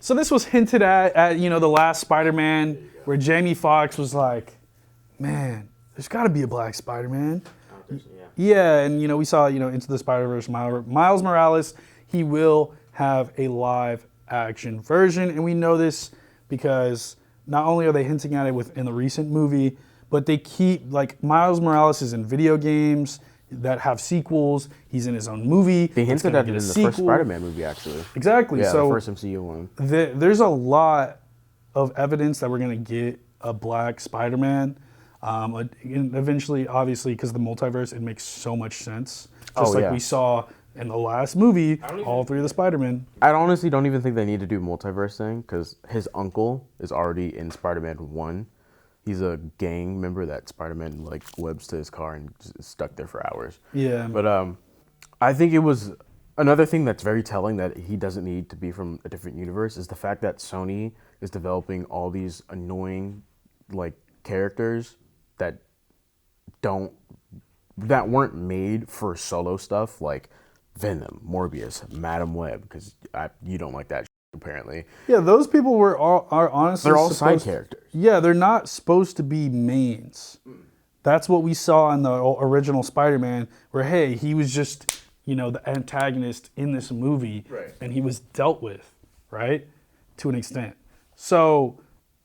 So this was hinted at the last Spider-Man, where Jamie Foxx was like, man, there's got to be a black Spider-Man. Yeah, and we saw Into the Spider-Verse, Miles Morales, he will have a live action version, and we know this because not only are they hinting at it in the recent movie, but they keep, like, Miles Morales is in video games that have sequels. He's in his own movie. They hinted at it in the first Spider-Man movie, actually. Exactly. Yeah, so the first MCU one. There's a lot of evidence that we're going to get a black Spider-Man. And eventually, obviously, because the multiverse, it makes so much sense. Just like we saw in the last movie, all three of the Spider-Men. I honestly don't even think they need to do multiverse thing, because his uncle is already in Spider-Man 1. He's a gang member that Spider-Man like webs to his car and is stuck there for hours. Yeah. But I think it was another thing that's very telling that he doesn't need to be from a different universe is the fact that Sony is developing all these annoying like characters that weren't made for solo stuff, like Venom, Morbius, Madam Web, because you don't like that shit, apparently. Yeah, those people are honestly they're all side characters. Yeah, they're not supposed to be mains. That's what we saw in the original Spider-Man, where hey, he was just the antagonist in this movie, right, and he was dealt with, right, to an extent. So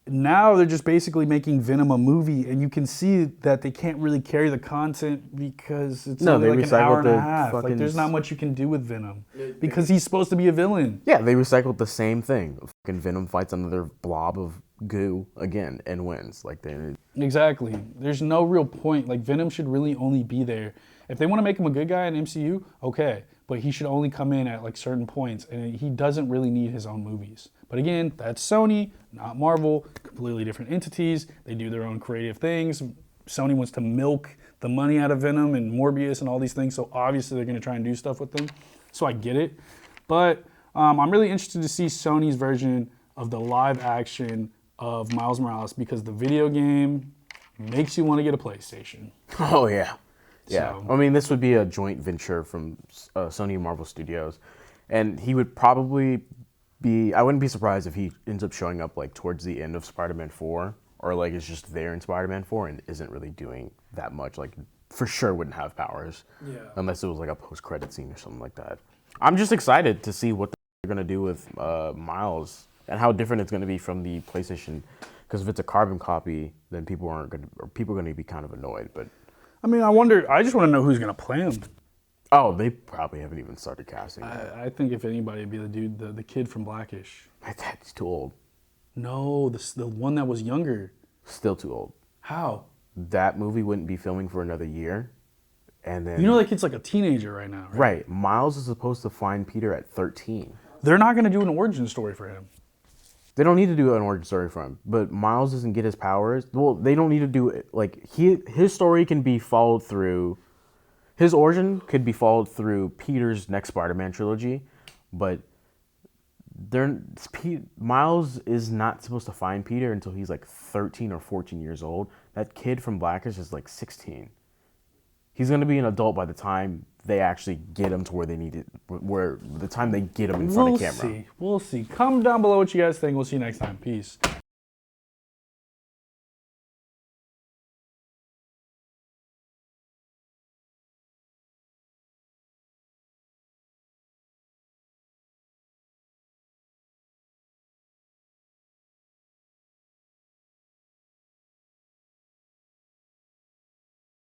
now they're just basically making Venom a movie, and you can see that they can't really carry the content because it's only like an hour and a half. Like, there's not much you can do with Venom because he's supposed to be a villain. Yeah, they recycled the same thing. Fucking Venom fights another blob of goo again and wins. Exactly. There's no real point. Like, Venom should really only be there. If they want to make him a good guy in MCU, okay, but he should only come in at like certain points, and he doesn't really need his own movies. But again, that's Sony, not Marvel, completely different entities. They do their own creative things. Sony wants to milk the money out of Venom and Morbius and all these things, so obviously they're going to try and do stuff with them. So I get it. But I'm really interested to see Sony's version of the live action of Miles Morales because the video game makes you want to get a PlayStation. Oh, yeah. Yeah. So, I mean, this would be a joint venture from Sony and Marvel Studios. And he would probably I wouldn't be surprised if he ends up showing up like towards the end of Spider-Man 4 or like is just there in Spider-Man 4 and isn't really doing that much. Like, for sure wouldn't have powers. Yeah. Unless it was like a post-credit scene or something like that. I'm just excited to see what they're going to do with Miles and how different it's going to be from the PlayStation. Because if it's a carbon copy, then people are going to be kind of annoyed. But I mean, I just want to know who's going to play him. Oh, they probably haven't even started casting. I think if anybody, it'd be the dude, the kid from Blackish. My dad's too old. No, the one that was younger. Still too old. How? That movie wouldn't be filming for another year. And then that kid's like a teenager right now, right? Right. Miles is supposed to find Peter at 13. They're not going to do an origin story for him. They don't need to do an origin story for him. But Miles doesn't get his powers. Well, they don't need to do it. Like, his story can be followed through. His origin could be followed through Peter's next Spider-Man trilogy, but Miles is not supposed to find Peter until he's like 13 or 14 years old. That kid from Blackish is like 16. He's going to be an adult by the time they actually get him to where they need it, the time they get him in front of camera. We'll see. Comment down below what you guys think. We'll see you next time. Peace.